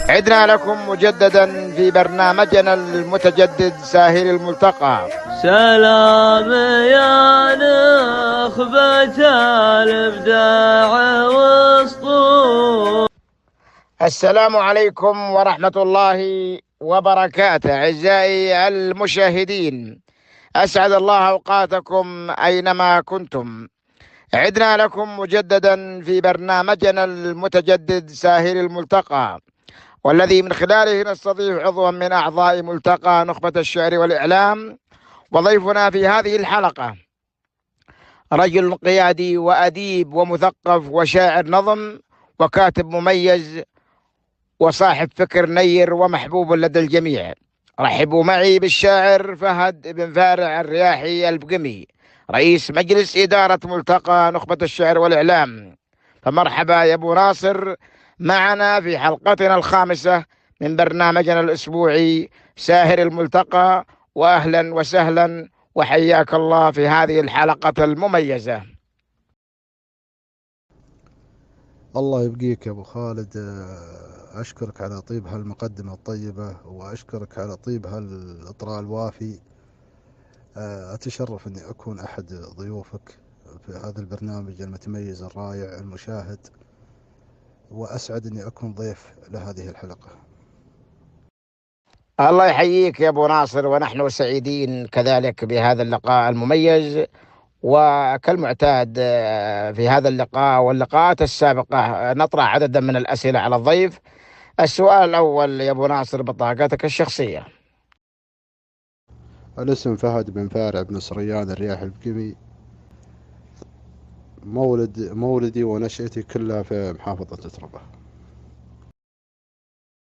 عدنا لكم مجددا في برنامجنا المتجدد ساهر الملتقى. سلام يا نخبة الإبداع والسطور. السلام عليكم ورحمة الله وبركاته أعزائي المشاهدين، أسعد الله أوقاتكم أينما كنتم. عدنا لكم مجددا في برنامجنا المتجدد ساهر الملتقى، والذي من خلاله نستضيف عضوا من أعضاء ملتقى نخبة الشعر والإعلام. وضيفنا في هذه الحلقة رجل قيادي وأديب ومثقف وشاعر نظم وكاتب مميز وصاحب فكر نير ومحبوب لدى الجميع. رحبوا معي بالشاعر فهد بن فارع الرياحي البقمي، رئيس مجلس إدارة ملتقى نخبة الشعر والإعلام. فمرحبا يا أبو ناصر معنا في حلقتنا الخامسة من برنامجنا الأسبوعي ساهر الملتقى، وأهلا وسهلا وحياك الله في هذه الحلقة المميزة. الله يبقيك يا أبو خالد. أشكرك على طيب هالمقدمة الطيبة، وأشكرك على طيب هالإطراء الوافي. أتشرف أني أكون أحد ضيوفك في هذا البرنامج المتميز الرائع المشاهد، وأسعد أني أكون ضيف لهذه الحلقة. الله يحييك يا أبو ناصر، ونحن سعيدين كذلك بهذا اللقاء المميز. وكالمعتاد في هذا اللقاء واللقاءات السابقة نطرح عددا من الأسئلة على الضيف. السؤال الأول يا أبو ناصر، بطاقتك الشخصية. الاسم فهد بن فارع بن سريان الرياحي البقمي. مولدي ونشأتي كلها في محافظة تربة.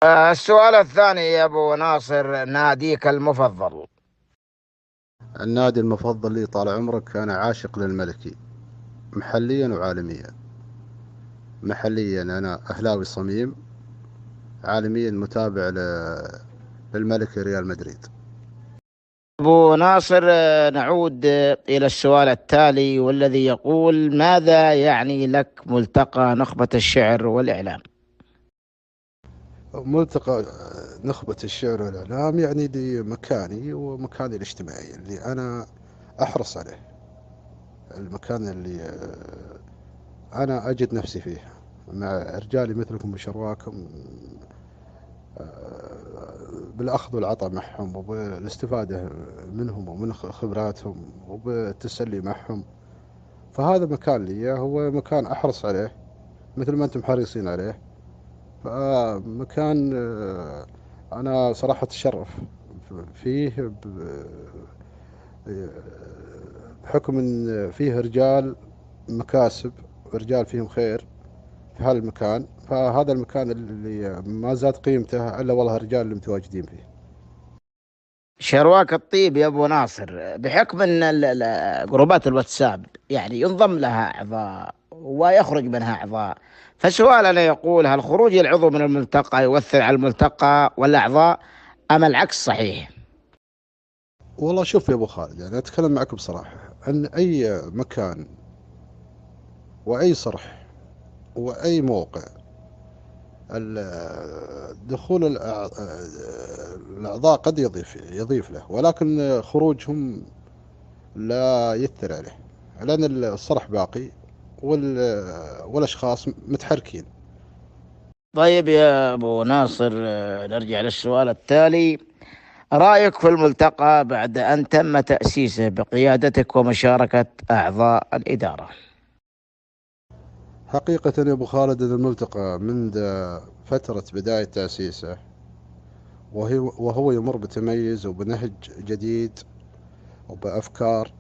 السؤال الثاني يا أبو ناصر، ناديك المفضل. النادي المفضل لي طال عمرك، أنا عاشق للملكي محليا وعالميا. محليا أنا أهلاوي صميم، عالميا متابع للملكي ريال مدريد. أبو ناصر، نعود إلى السؤال التالي والذي يقول: ماذا يعني لك ملتقى نخبة الشعر والإعلام؟ ملتقى نخبة الشعر والإعلام يعني لي مكاني ومكاني الاجتماعي اللي أنا أحرص عليه، المكان اللي أنا أجد نفسي فيه مع رجالي مثلكم وشرواكم، بالأخذ والعطاء معهم وبالاستفادة منهم ومن خبراتهم وبالتسلي معهم. فهذا مكان لي، هو مكان أحرص عليه مثل ما أنتم حريصين عليه. فمكان أنا صراحة أتشرف فيه بحكم أن فيه رجال مكاسب ورجال فيهم خير في هذا المكان. فهذا المكان اللي ما زاد قيمته إلا والله الرجال اللي متواجدين فيه. شرواك الطيب يا أبو ناصر، بحكم أن جروبات الواتساب يعني ينضم لها أعضاء ويخرج منها أعضاء، فسؤالنا يقول: هل خروج العضو من الملتقى يؤثر على الملتقى والأعضاء أم العكس صحيح؟ والله شوف يا أبو خالد، يعني أتكلم معك بصراحة أن أي مكان وأي صرح وأي موقع دخول الأعضاء قد يضيف له، ولكن خروجهم لا يثر عليه، لأن الصرح باقي والأشخاص متحركين. طيب يا أبو ناصر، نرجع للسؤال التالي: رأيك في الملتقى بعد أن تم تأسيسه بقيادتك ومشاركة أعضاء الإدارة؟ حقيقة يا أبو خالد، الملتقى منذ فترة بداية تأسيسه وهو يمر بتميز وبنهج جديد وبأفكار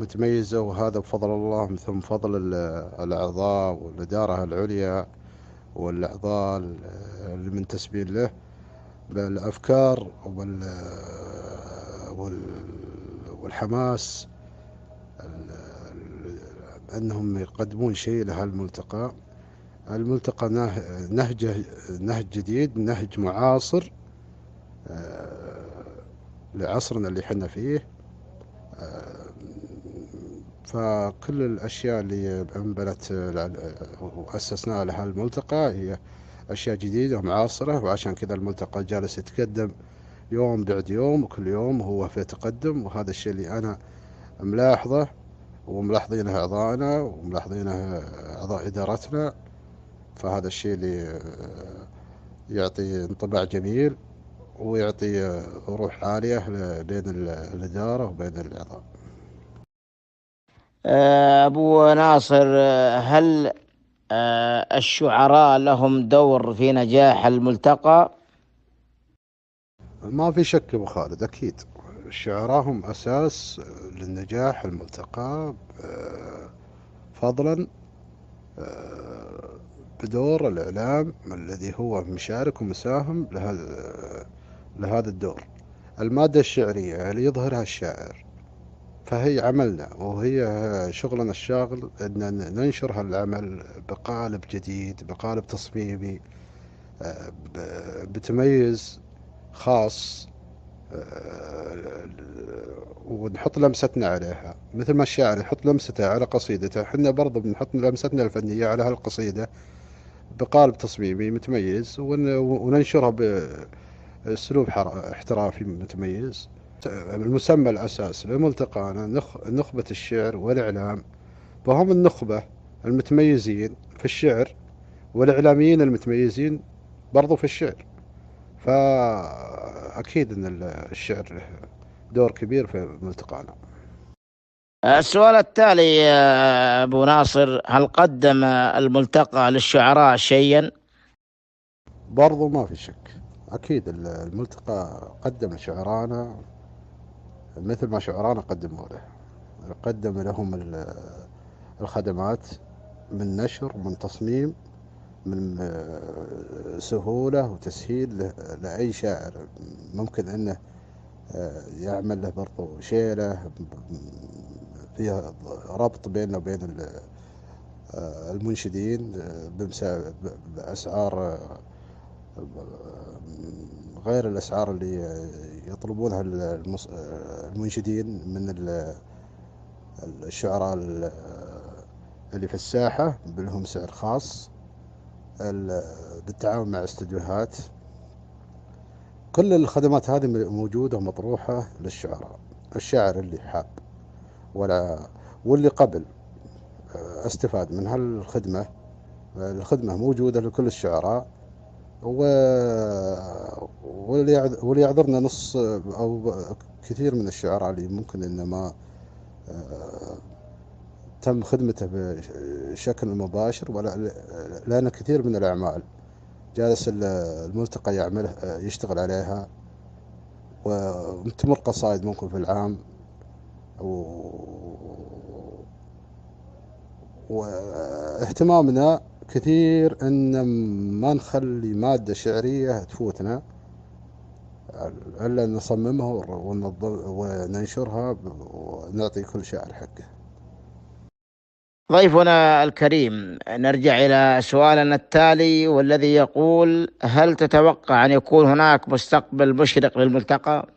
متميزة، وهذا بفضل الله من ثم فضل الأعضاء والإدارة العليا والأعضاء المنتسبين له بالأفكار والحماس أنهم يقدمون شيء لهالملتقى. الملتقى نهج جديد، نهج معاصر لعصرنا اللي حنا فيه. فكل الأشياء اللي انبنت وأسسناها لها الملتقى هي أشياء جديدة ومعاصرة، وعشان كذا الملتقى جالس يتقدم يوم بعد يوم، وكل يوم هو في تقدم. وهذا الشيء اللي أنا ملاحظه وملاحظينه أعضائنا وملاحظينه أعضاء إدارتنا. فهذا الشيء اللي يعطي انطباع جميل ويعطي روح عالية بين الإدارة وبين الأعضاء. أبو ناصر، هل الشعراء لهم دور في نجاح الملتقى؟ ما في شك أبو خالد، أكيد الشعراء هم أساس للنجاح الملتقى، فضلا بدور الإعلام الذي هو مشارك ومساهم لهذا الدور. المادة الشعرية اللي يظهرها الشاعر فهي عملنا، وهي شغلنا الشاغل أن ننشر هالعمل بقالب جديد، بقالب تصميمي بتميز خاص، ونحط لمستنا عليها مثل ما الشاعر يحط لمسته على قصيدته. حنا برضو بنحط لمستنا الفنية على هالقصيدة بقالب تصميمي متميز، وننشرها بأسلوب احترافي متميز. المسمى الأساس لملتقانا نخبة الشعر والإعلام، فهم النخبة المتميزين في الشعر والإعلاميين المتميزين برضو في الشعر. فأكيد أن الشعر له دور كبير في ملتقانا. السؤال التالي يا أبو ناصر، هل قدم الملتقى للشعراء شيئا؟ برضو ما في شك، أكيد الملتقى قدم لشعرانا مثل ما شعرانا قدموا له. قدم لهم الخدمات من نشر، من تصميم، من سهولة وتسهيل لأي شاعر ممكن أنه يعمل له برضو شيلة فيها ربط بينه وبين المنشدين بأسعار غير الأسعار اللي يطلبونها المنشدين من الشعراء اللي في الساحة، بلهم سعر خاص بالتعاون مع استديوهات. كل الخدمات هذه موجودة ومطروحة للشعراء. الشاعر اللي حاب واللي قبل استفاد من هالخدمة، الخدمة موجودة لكل الشعراء. واللي يعذرنا نص أو كثير من الشعراء اللي ممكن إنه ما تم خدمته بشكل مباشر، لأن كثير من الأعمال جالس الملتقى يعمله يشتغل عليها، وتمر قصائد ممكن في العام، واهتمامنا كثير ان ما نخلي مادة شعرية تفوتنا، الا نصممها وننشرها ونعطي كل شاعر حقه. ضيفنا الكريم، نرجع إلى سؤالنا التالي والذي يقول: هل تتوقع أن يكون هناك مستقبل مشرق للملتقى؟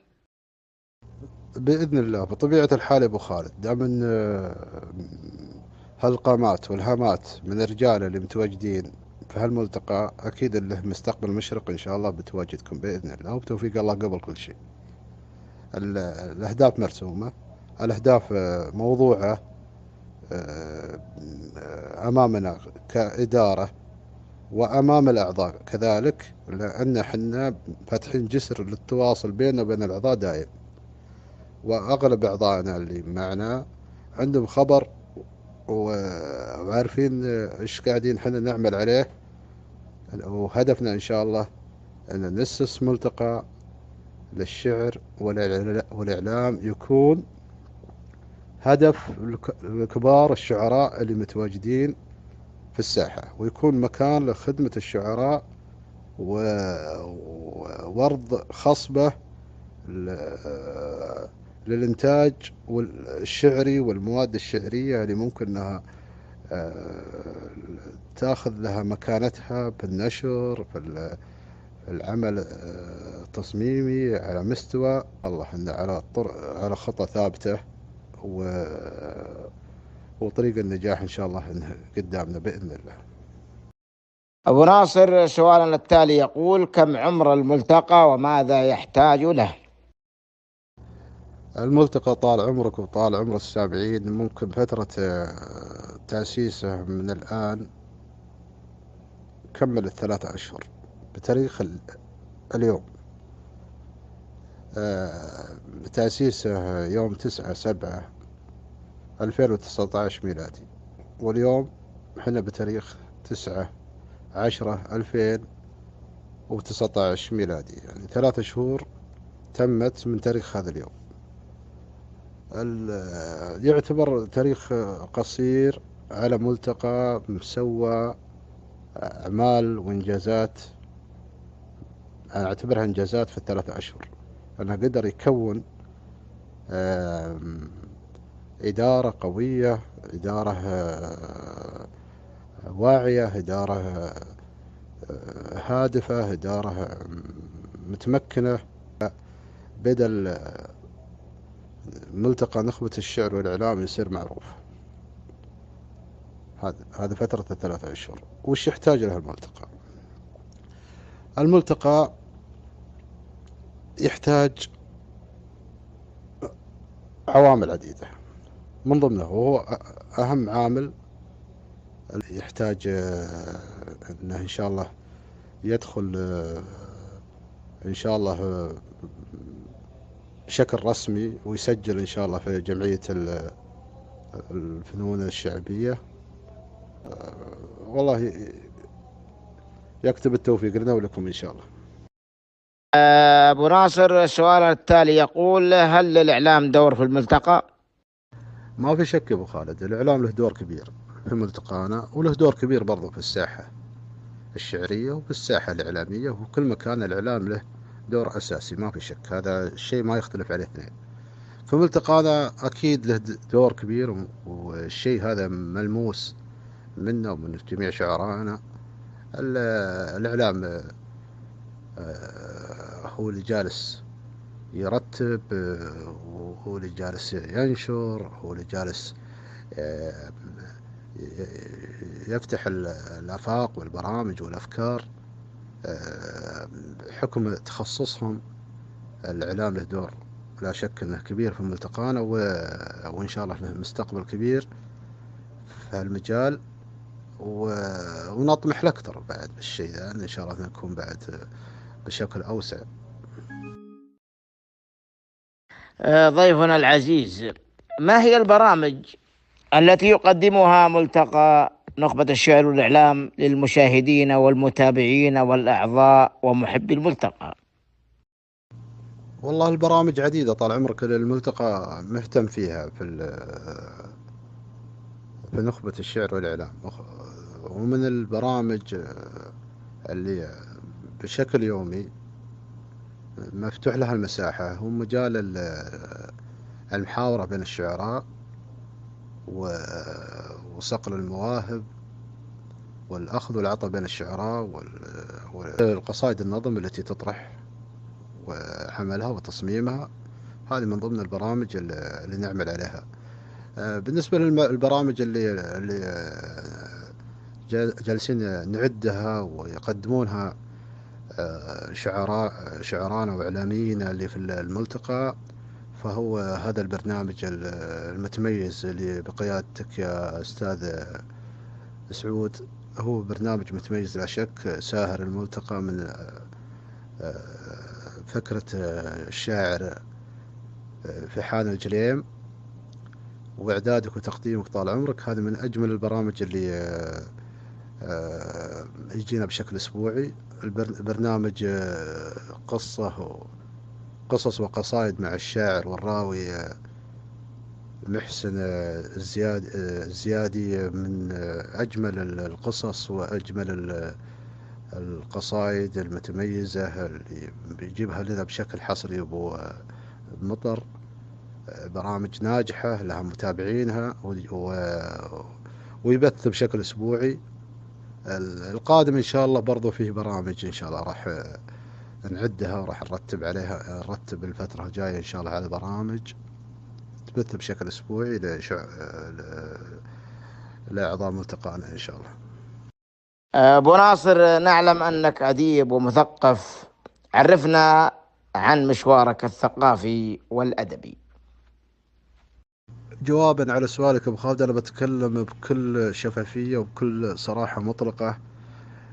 بإذن الله، بطبيعة الحال يا أبو خالد، دام أن هالقامات والهامات من الرجال اللي متواجدين في هالملتقى أكيد له مستقبل مشرق إن شاء الله بتواجدكم بإذن الله، وبتوفيق الله قبل كل شيء. الأهداف مرسومة، الأهداف موضوعة أمامنا كإدارة وأمام الأعضاء كذلك، لأن حنا فاتحين جسر للتواصل بيننا وبين الأعضاء دائم. وأغلب أعضائنا اللي معنا عندهم خبر وعارفين إيش قاعدين حنا نعمل عليه. وهدفنا إن شاء الله أن نسس ملتقى للشعر والإعلام يكون هدف لكبار الشعراء اللي متواجدين في الساحة، ويكون مكان لخدمة الشعراء وورد خصبة للإنتاج الشعري والمواد الشعرية اللي ممكن أنها تأخذ لها مكانتها في النشر، في العمل التصميمي على مستوى الله، على خطة ثابتة وطريق النجاح إن شاء الله إنه قدامنا بإذن الله. أبو ناصر سؤالنا التالي يقول: كم عمر الملتقى وماذا يحتاج له؟ الملتقى طال عمرك وطال عمر السامعين، ممكن فترة تأسيسه من الآن كمل الثلاثة أشهر بتاريخ اليوم. تأسيسه يوم 9/7/2019 ميلادي، واليوم احنا بتاريخ 9/10/2019 ميلادي، يعني 3 شهور تمت من تاريخ هذا اليوم. يعتبر تاريخ قصير على ملتقى مسوى أعمال وإنجازات، أنا أعتبرها إنجازات في الثلاثة أشهر، أنه قدر يكون إدارة قوية، إدارة واعية، إدارة هادفة، إدارة متمكنة. بدل ملتقى نخبة الشعر والإعلام يصير معروف. هذا فترة الثلاثة أشهر. وش يحتاج له الملتقى؟ الملتقى يحتاج عوامل عديدة، من ضمنها وهو أهم عامل يحتاج أنه إن شاء الله يدخل إن شاء الله بشكل رسمي ويسجل إن شاء الله في جمعية الفنون الشعبية. والله يكتب التوفيق لنا ولكم إن شاء الله. أبو ناصر السؤال التالي يقول: هل للإعلام دور في الملتقى؟ ما في شك يا أبو خالد، الإعلام له دور كبير في ملتقانا، وله دور كبير برضو في الساحة الشعرية وفي الساحة الإعلامية، وكل مكان الإعلام له دور أساسي، ما في شك، هذا الشيء ما يختلف عليه اثنين. في ملتقانا أكيد له دور كبير، والشيء هذا ملموس منا ومن جميع شعرائنا. الإعلام هو اللي جالس يرتب، وهو اللي جالس ينشر، هو اللي جالس يفتح الآفاق والبرامج والأفكار. حكم تخصصهم الإعلام له دور لا شك أنه كبير في ملتقانا، وإن شاء الله له مستقبل كبير في هالمجال، ونطمح لأكثر بعد بالشيء ذا، إن شاء الله نكون بعد بشكل أوسع. ضيفنا العزيز، ما هي البرامج التي يقدمها ملتقى نخبة الشعر والإعلام للمشاهدين والمتابعين والأعضاء ومحبي الملتقى؟ والله البرامج عديدة طال عمرك، الملتقى مهتم فيها في نخبة الشعر والإعلام. ومن البرامج اللي بشكل يومي مفتوح لها المساحة هو مجال المحاورة بين الشعراء وصقل المواهب والأخذ والعطاء بين الشعراء، والقصائد النظم التي تطرح وحملها وتصميمها، هذه من ضمن البرامج اللي نعمل عليها. بالنسبة للبرامج اللي جالسين نعدها ويقدمونها شعرانا وإعلاميين اللي في الملتقى، فهو هذا البرنامج المتميز اللي بقيادتك يا أستاذ سعود، هو برنامج متميز لا شك، ساهر الملتقى من فكرة الشاعر في حان الجليم، وإعدادك وتقديمك طال عمرك، هذا من أجمل البرامج اللي يجينا بشكل أسبوعي. البرنامج قصص وقصائد مع الشاعر والراوي محسن الزيادي، من أجمل القصص وأجمل القصائد المتميزة اللي بيجيبها لنا بشكل حصري أبو مطر. برامج ناجحة لها متابعينها ويبث بشكل أسبوعي. القادم إن شاء الله برضو فيه برامج إن شاء الله راح نعدها وراح نرتب عليها، نرتب الفترة الجاية إن شاء الله على برامج تبث بشكل أسبوعي لأعضاء ملتقانا إن شاء الله. أبو ناصر، نعلم أنك أديب ومثقف، عرفنا عن مشوارك الثقافي والأدبي. جوابا على سؤالك أبو خالد، أنا بتكلم بكل شفافية وبكل صراحة مطلقة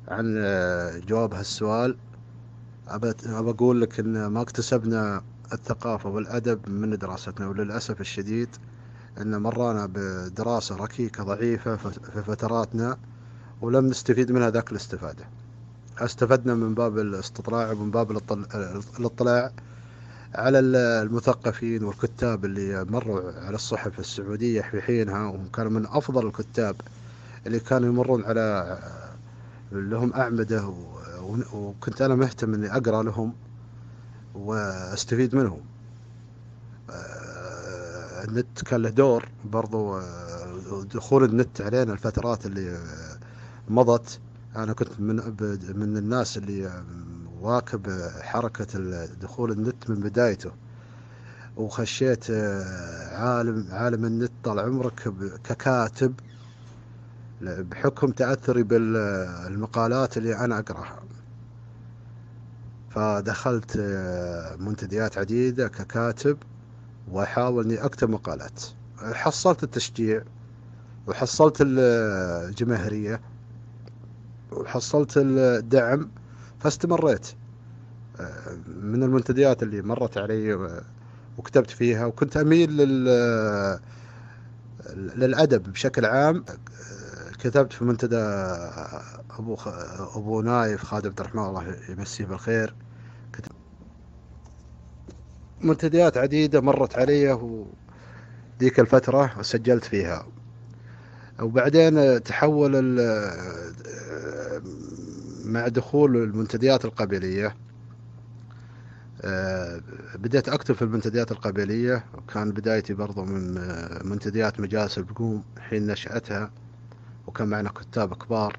عن جواب هالسؤال. أبى أقول لك إن ما اكتسبنا الثقافة والأدب من دراستنا، وللأسف الشديد أن مرينا بدراسة ركيكة ضعيفة في فتراتنا ولم نستفيد منها ذاك الاستفادة. استفدنا من باب الاستطلاع ومن باب الاطلاع على المثقفين والكتاب اللي مروا على الصحف السعودية في حينها، وهم كانوا من أفضل الكتاب اللي كانوا يمرون على لهم أعمدة، وكنت أنا مهتم إني أقرأ لهم واستفيد منهم. النت كان له دور برضو، دخول النت علينا الفترات اللي مضت. أنا كنت من الناس اللي واكب حركة دخول النت من بدايته، وخشيت عالم النت طال عمرك ككاتب بحكم تأثري بالمقالات اللي أنا أقرأها. فدخلت منتديات عديدة ككاتب وأحاول أني أكتب مقالات. حصلت التشجيع وحصلت الجماهيرية وحصلت الدعم، فاستمريت من المنتديات اللي مرت علي وكتبت فيها. وكنت أميل للأدب بشكل عام. كتبت في منتدى أبو نايف خالد عبد الرحمن الله يمسيه بالخير. منتديات عديدة مرت علي ذيك الفترة وسجلت فيها. وبعدين تحول مع دخول المنتديات القبيلية، بدأت أكتب في المنتديات القبيلية، وكان بدايتي برضو من منتديات مجالس البقوم حين نشأتها، وكان معنا كتاب كبار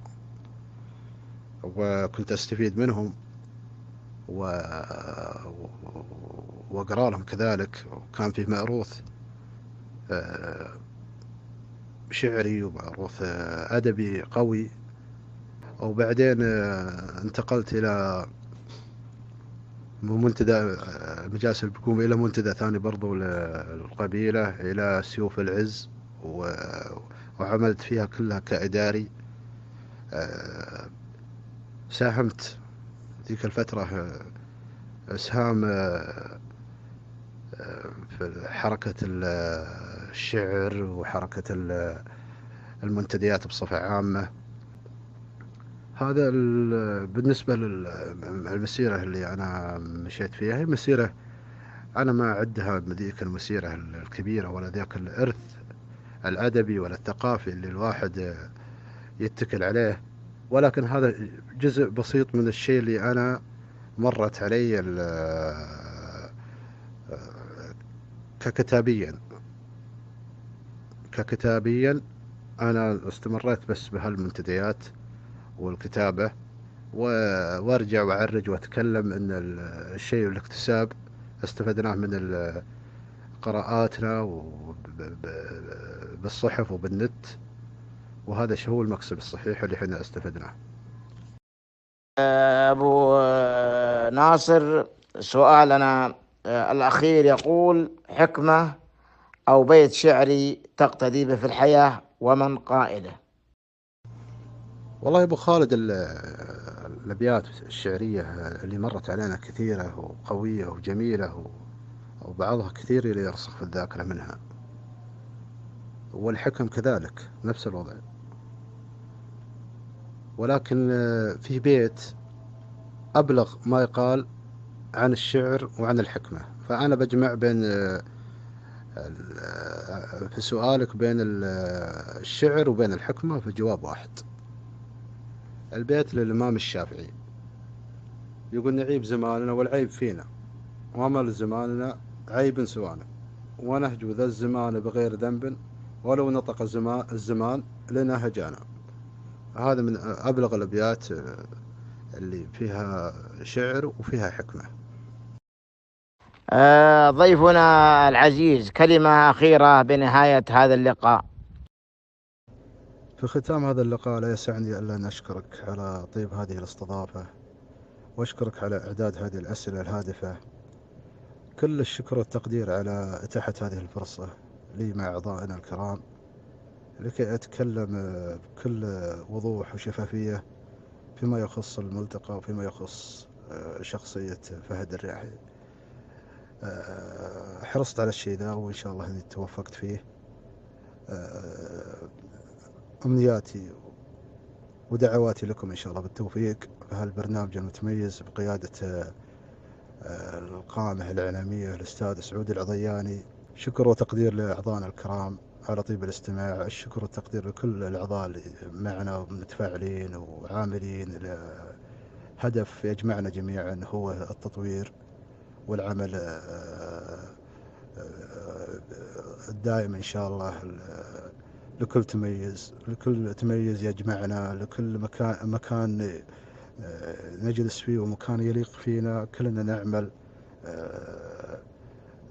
وكنت أستفيد منهم وأقرأ لهم كذلك. وكان في معروض شعري ومعروض أدبي قوي. وبعدين انتقلت إلى منتدى مجالس البقوم إلى منتدى ثاني برضو للقبيلة، إلى سيوف العز، وعملت فيها كلها كإداري. ساهمت ذيك الفترة إسهام في حركة الشعر وحركة المنتديات بصفة عامة. هذا بالنسبة للمسيرة اللي أنا مشيت فيها. هي مسيرة أنا ما أعدها ذيك المسيرة الكبيرة ولا ذاك الإرث الأدبي ولا الثقافي اللي الواحد يتكل عليه، ولكن هذا جزء بسيط من الشيء اللي أنا مرت علي ككتابيا. أنا استمريت بس بهالمنتديات والكتابة، وارجع وأعرج وأتكلم أن الشيء والاكتساب استفدناه من قراءاتنا بالصحف وبالنت، وهذا هو المكسب الصحيح اللي احنا استفدناه. أبو ناصر، سؤالنا الأخير يقول: حكمة أو بيت شعري تقتدي به في الحياة، ومن قائله؟ والله يا أبو خالد، الأبيات الشعرية اللي مرت علينا كثيرة وقوية وجميلة، وبعضها كثير اللي يرسخ في الذاكرة منها، والحكم كذلك نفس الوضع. ولكن في بيت أبلغ ما يقال عن الشعر وعن الحكمة، فأنا بجمع بين في سؤالك بين الشعر وبين الحكمة في جواب واحد. البيت للإمام الشافعي يقول: نعيب زماننا والعيب فينا، وما لزماننا عيب سوانا، ونهجو ذا الزمان بغير ذنب، ولو نطق الزمان لنا هجانا. هذا من أبلغ الأبيات اللي فيها شعر وفيها حكمة. ضيفنا العزيز كلمة أخيرة بنهاية هذا اللقاء. في ختام هذا اللقاء لا يسعني إلا أن أشكرك على طيب هذه الاستضافة، وأشكرك على إعداد هذه الأسئلة الهادفة. كل الشكر والتقدير على إتاحة هذه الفرصة لي مع أعضائنا الكرام لكي أتكلم بكل وضوح وشفافية فيما يخص الملتقى وفيما يخص شخصية فهد الرياحي. حرصت على الشيء ذا وإن شاء الله أني توفقت فيه. أمنياتي ودعواتي لكم إن شاء الله بالتوفيق في هالبرنامج المتميز بقيادة القامة الإعلامية الأستاذ سعود العضياني. شكر وتقدير لأعضائنا الكرام على طيب الاستماع. الشكر والتقدير لكل الأعضاء اللي معنا متفاعلين وعاملين لهدف يجمعنا جميعا هو التطوير والعمل الدائم إن شاء الله لكل تميز يجمعنا، لكل مكان نجلس فيه ومكان يليق فينا. كلنا نعمل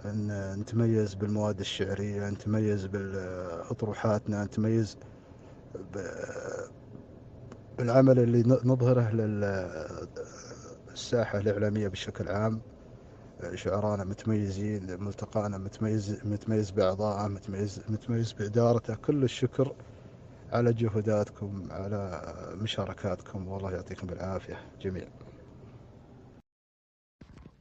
أن نتميز بالمواد الشعرية، نتميز بأطروحاتنا، نتميز بالعمل اللي نظهره للساحة الإعلامية بشكل عام. شعرانا متميزين، ملتقانا متميز بأعضائه، متميز بإدارته. كل الشكر على جهوداتكم، على مشاركاتكم، والله يعطيكم العافية جميعا.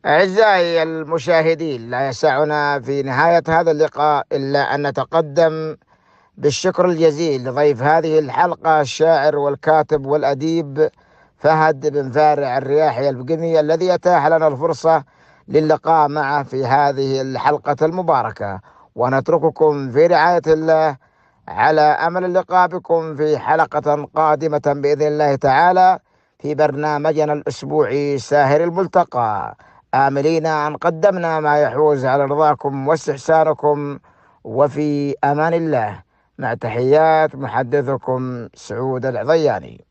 أعزائي المشاهدين، لا يسعنا في نهاية هذا اللقاء إلا أن نتقدم بالشكر الجزيل لضيف هذه الحلقة الشاعر والكاتب والأديب فهد بن فارع الرياحي البقمي، الذي أتاح لنا الفرصة للقاء معه في هذه الحلقة المباركة. ونترككم في رعاية الله على أمل اللقاء بكم في حلقة قادمة بإذن الله تعالى في برنامجنا الأسبوعي ساهر الملتقى، آملين أن قدمنا ما يحوز على رضاكم واستحسانكم. وفي أمان الله، مع تحيات محدثكم سعود العضياني.